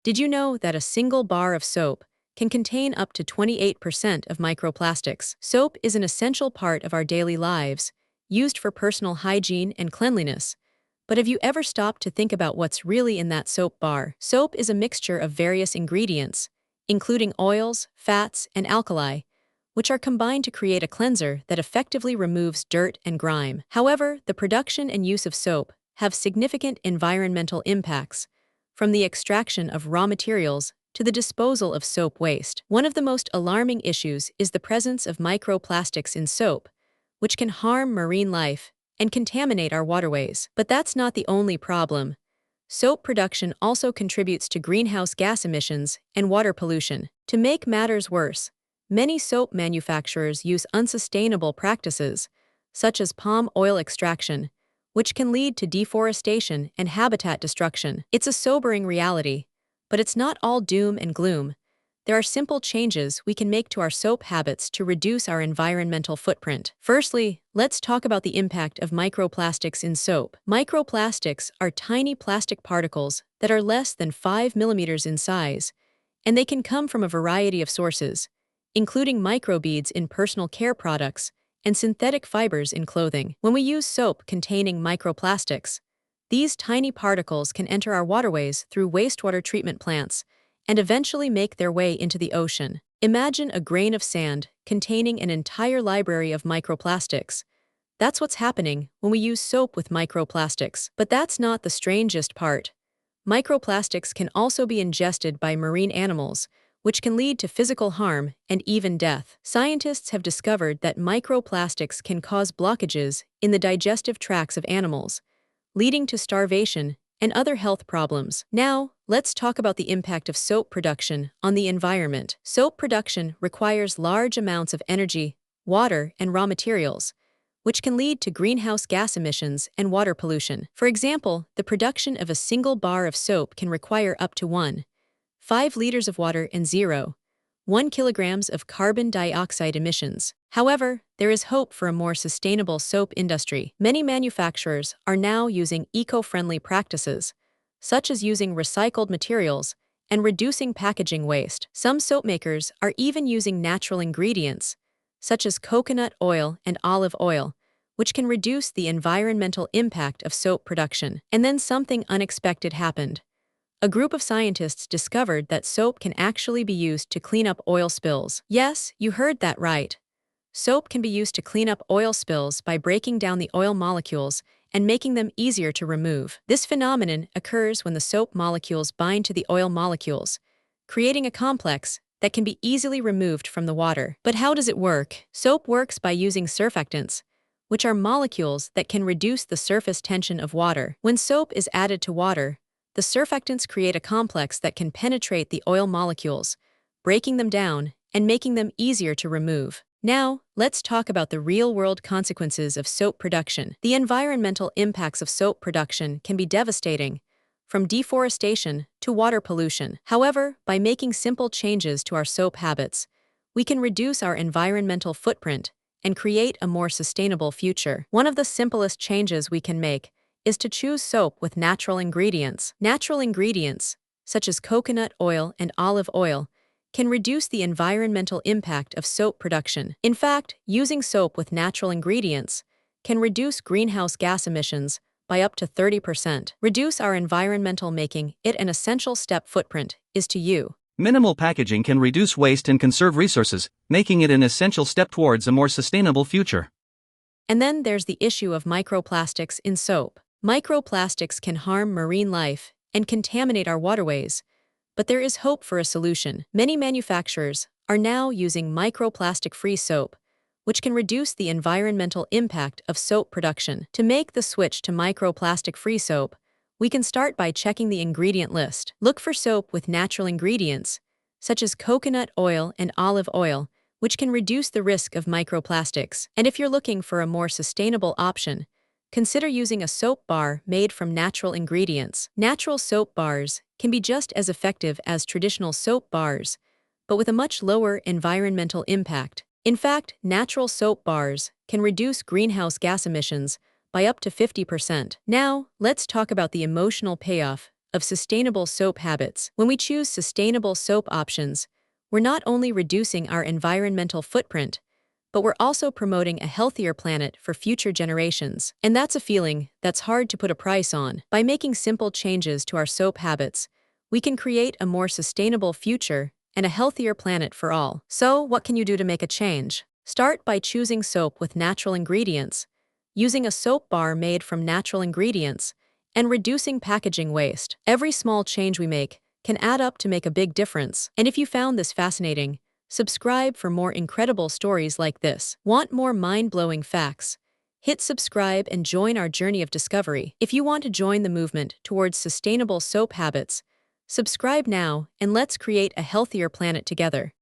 Did you know that a single bar of soap can contain up to 28% of microplastics? Soap is an essential part of our daily lives, used for personal hygiene and cleanliness. But have you ever stopped to think about what's really in that soap bar? Soap is a mixture of various ingredients, including oils, fats, and alkali, which are combined to create a cleanser that effectively removes dirt and grime. However, the production and use of soap have significant environmental impacts, from the extraction of raw materials to the disposal of soap waste. One of the most alarming issues is the presence of microplastics in soap, which can harm marine life and contaminate our waterways. But that's not the only problem. Soap production also contributes to greenhouse gas emissions and water pollution. To make matters worse, many soap manufacturers use unsustainable practices, such as palm oil extraction, which can lead to deforestation and habitat destruction. It's a sobering reality, but it's not all doom and gloom. There are simple changes we can make to our soap habits to reduce our environmental footprint. Firstly, let's talk about the impact of microplastics in soap. Microplastics are tiny plastic particles that are less than 5 millimeters in size, and they can come from a variety of sources, including microbeads in personal care products and synthetic fibers in clothing. When we use soap containing microplastics, these tiny particles can enter our waterways through wastewater treatment plants and eventually make their way into the ocean. Imagine a grain of sand containing an entire library of microplastics. That's what's happening when we use soap with microplastics. But that's not the strangest part. Microplastics can also be ingested by marine animals, which can lead to physical harm and even death. Scientists have discovered that microplastics can cause blockages in the digestive tracts of animals, leading to starvation and other health problems. Now, let's talk about the impact of soap production on the environment. Soap production requires large amounts of energy, water, and raw materials, which can lead to greenhouse gas emissions and water pollution. For example, the production of a single bar of soap can require up to 1.5 liters of water and 0.1 kilograms of carbon dioxide emissions. However, there is hope for a more sustainable soap industry. Many manufacturers are now using eco-friendly practices, such as using recycled materials and reducing packaging waste. Some soap makers are even using natural ingredients, such as coconut oil and olive oil, which can reduce the environmental impact of soap production. And then something unexpected happened. A group of scientists discovered that soap can actually be used to clean up oil spills. Yes, you heard that right. Soap can be used to clean up oil spills by breaking down the oil molecules and making them easier to remove. This phenomenon occurs when the soap molecules bind to the oil molecules, creating a complex that can be easily removed from the water. But how does it work? Soap works by using surfactants, which are molecules that can reduce the surface tension of water. When soap is added to water, the surfactants create a complex that can penetrate the oil molecules, breaking them down and making them easier to remove. Now, let's talk about the real-world consequences of soap production. The environmental impacts of soap production can be devastating, from deforestation to water pollution. However, by making simple changes to our soap habits, we can reduce our environmental footprint and create a more sustainable future. One of the simplest changes we can make is to choose soap with natural ingredients. Natural ingredients, such as coconut oil and olive oil, can reduce the environmental impact of soap production. In fact, using soap with natural ingredients can reduce greenhouse gas emissions by up to 30%. Reduce our environmental, making it an essential step. Footprint is to you. Minimal packaging can reduce waste and conserve resources, making it an essential step towards a more sustainable future. And then there's the issue of microplastics in soap. Microplastics can harm marine life and contaminate our waterways, but there is hope for a solution. Many manufacturers are now using microplastic-free soap, which can reduce the environmental impact of soap production. To make the switch to microplastic-free soap, we can start by checking the ingredient list. Look for soap with natural ingredients, such as coconut oil and olive oil, which can reduce the risk of microplastics. And if you're looking for a more sustainable option, consider using a soap bar made from natural ingredients. Natural soap bars can be just as effective as traditional soap bars, but with a much lower environmental impact. In fact, natural soap bars can reduce greenhouse gas emissions by up to 50%. Now, let's talk about the emotional payoff of sustainable soap habits. When we choose sustainable soap options, we're not only reducing our environmental footprint, but we're also promoting a healthier planet for future generations. And that's a feeling that's hard to put a price on. By making simple changes to our soap habits, we can create a more sustainable future and a healthier planet for all. So, what can you do to make a change? Start by choosing soap with natural ingredients, using a soap bar made from natural ingredients, and reducing packaging waste. Every small change we make can add up to make a big difference. And if you found this fascinating, subscribe for more incredible stories like this. Want more mind-blowing facts? Hit subscribe and join our journey of discovery. If you want to join the movement towards sustainable soap habits, subscribe now and let's create a healthier planet together.